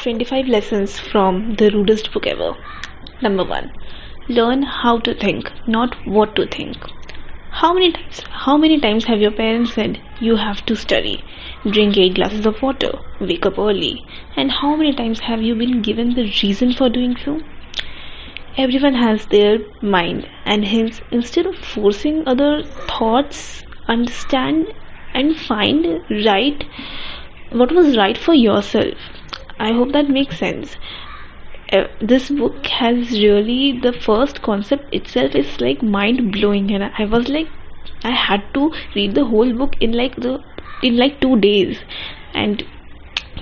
25 lessons from the rudest book ever. Number 1. Learn how to think, not what to think. How many times have your parents said you have to study, drink 8 glasses of water, wake up early, and how many times have you been given the reason for doing so? Everyone has their mind, and hence instead of forcing other thoughts, understand and find right what was right for yourself. I hope that makes sense. This book has really, the first concept itself is like mind blowing, and I was like, I had to read the whole book in like 2 days, and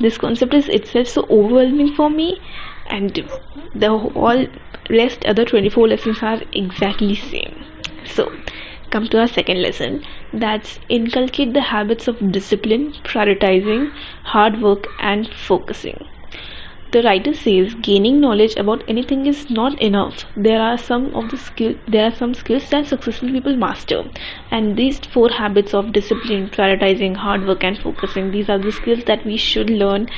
this concept is itself so overwhelming for me, and the all rest other 24 lessons are exactly same. So come to our second lesson, that's inculcate the habits of discipline, prioritizing, hard work and focusing. The writer says gaining knowledge about anything is not enough. There are some skills that successful people master, and these 4 habits of discipline, prioritizing, hard work and focusing, these are the skills that we should learn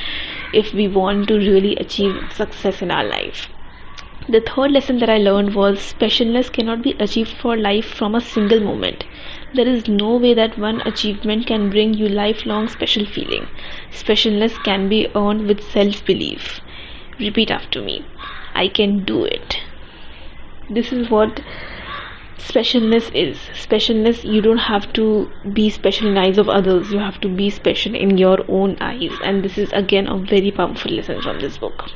if we want to really achieve success in our life. The third lesson that I learned was specialness cannot be achieved for life from a single moment. There is no way that one achievement can bring you lifelong special feeling. Specialness can be earned with self-belief. Repeat after me. I can do it. This is what specialness is. Specialness, you don't have to be special in the eyes of others. You have to be special in your own eyes. And this is again a very powerful lesson from this book.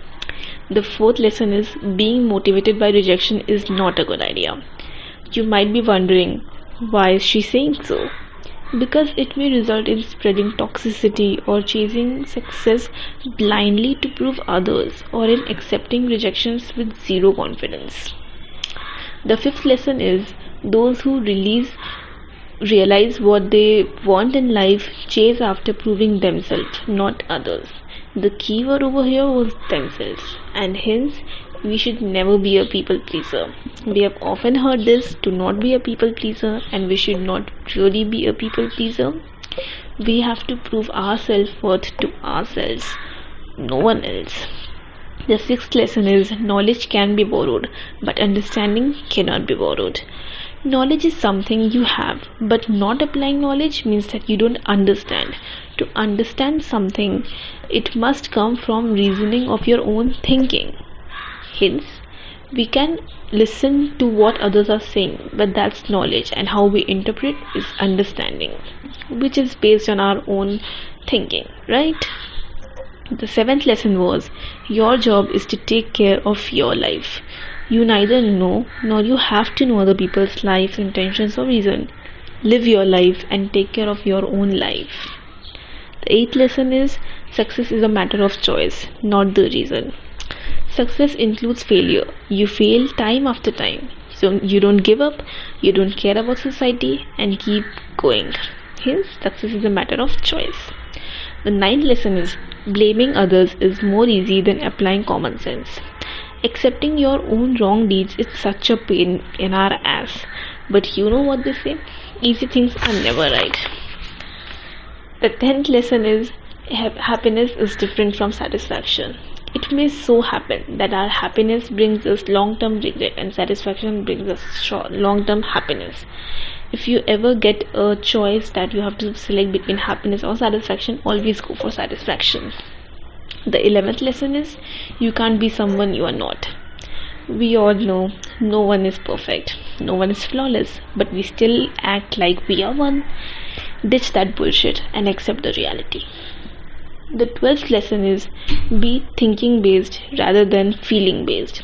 The fourth lesson is being motivated by rejection is not a good idea. You might be wondering, why is she saying so? Because it may result in spreading toxicity or chasing success blindly to prove others, or in accepting rejections with zero confidence. The fifth lesson is those who realize what they want in life chase after proving themselves, not others. The key word over here was themselves, and hence we should never be a people pleaser. We have often heard this, do not be a people pleaser, and we should not really be a people pleaser. We have to prove our self-worth to ourselves, no one else. The sixth lesson is knowledge can be borrowed, but understanding cannot be borrowed. Knowledge is something you have, but not applying knowledge means that you don't understand. To understand something, it must come from reasoning of your own thinking. Hence, we can listen to what others are saying, but that's knowledge, and how we interpret is understanding, which is based on our own thinking, right? The seventh lesson was your job is to take care of your life. You neither know nor you have to know other people's lives, intentions or reason. Live your life and take care of your own life. The eighth lesson is success is a matter of choice, not the reason. Success includes failure. You fail time after time. So you don't give up, you don't care about society and keep going. Hence, success is a matter of choice. The ninth lesson is blaming others is more easy than applying common sense. Accepting your own wrong deeds is such a pain in our ass. But you know what they say? Easy things are never right. The 10th lesson is happiness is different from satisfaction. It may so happen that our happiness brings us long-term regret and satisfaction brings us long-term happiness. If you ever get a choice that you have to select between happiness or satisfaction, always go for satisfaction. The 11th lesson is you can't be someone you are not. We all know no one is perfect, no one is flawless, but we still act like we are one. Ditch that bullshit and accept the reality. The 12th lesson is be thinking based rather than feeling based.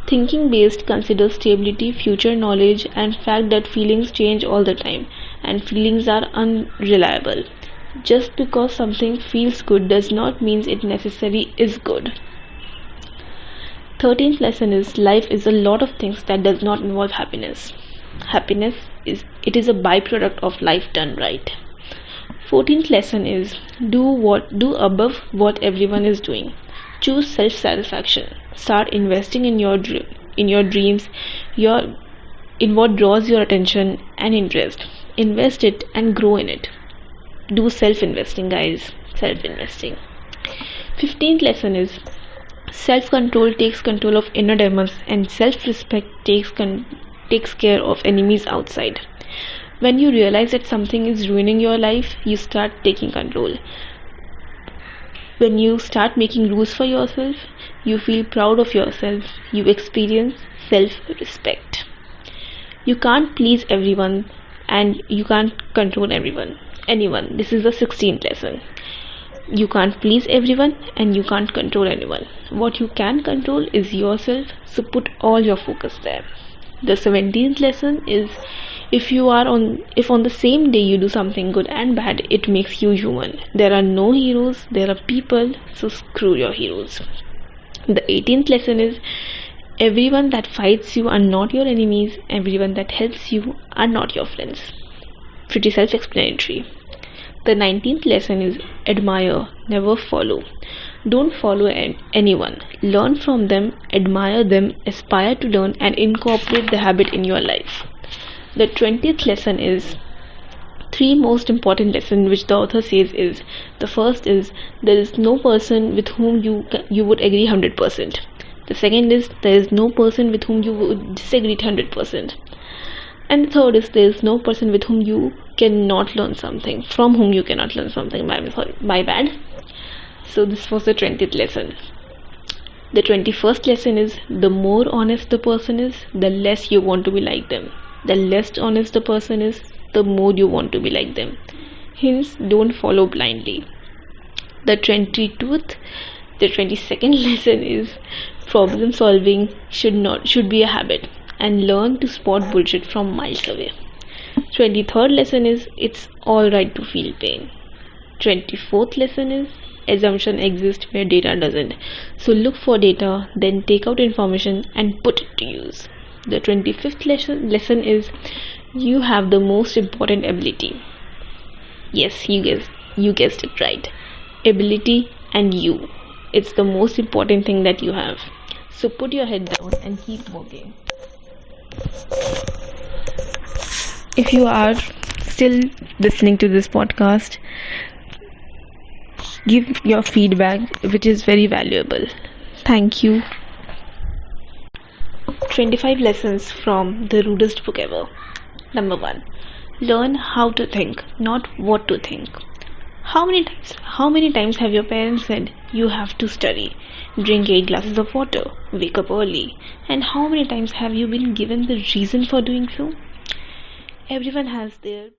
Thinking based considers stability, future knowledge and fact that feelings change all the time and feelings are unreliable. Just because something feels good does not mean it necessarily is good. 13th lesson is life is a lot of things that does not involve happiness. Happiness is a byproduct of life done right. 14th lesson is do above what everyone is doing. Choose self-satisfaction. Start investing in your dreams, in what draws your attention and interest. Invest it and grow in it. Do self-investing, guys. Self-investing. 15th lesson is Self-control takes control of inner demons, and self-respect takes care of enemies outside. When you realize that something is ruining your life, you start taking control. When you start making rules for yourself, you feel proud of yourself. You experience self-respect. You can't please everyone and you can't control anyone. This is the 16th lesson. You can't please everyone and you can't control anyone. What you can control is yourself, so put all your focus there. The 17th lesson is if on the same day you do something good and bad, it makes you human. There are no heroes, there are people, so screw your heroes. The 18th lesson is everyone that fights you are not your enemies, everyone that helps you are not your friends. Pretty self-explanatory. The 19th lesson is admire, never follow. Don't follow anyone. Learn from them, admire them, aspire to learn, and incorporate the habit in your life. The 20th lesson is three most important lessons which the author says is the first is there is no person with whom you would agree 100%. The second is there is no person with whom you would disagree 100%. And the third is there is no person with whom you cannot learn something, from whom you cannot learn something. My bad. So this was the 20th lesson. The 21st lesson is the more honest the person is, the less you want to be like them. The less honest the person is, the more you want to be like them. Hence, don't follow blindly. The 22nd lesson is problem solving should be a habit, and learn to spot bullshit from miles away. 23rd lesson is it's alright to feel pain. 24th lesson is assumption exists where data doesn't. So look for data, then take out information and put it to use. The 25th lesson is you have the most important ability. Yes, you guessed it right. Ability and you. It's the most important thing that you have. So put your head down and keep working. If you are still listening to this podcast, give your feedback, which is very valuable. Thank you. 25 lessons from the ruddest book ever. Number 1. Learn how to think, not what to think. How many times have your parents said you have to study, drink 8 glasses of water, wake up early, and how many times have you been given the reason for doing so? Everyone has their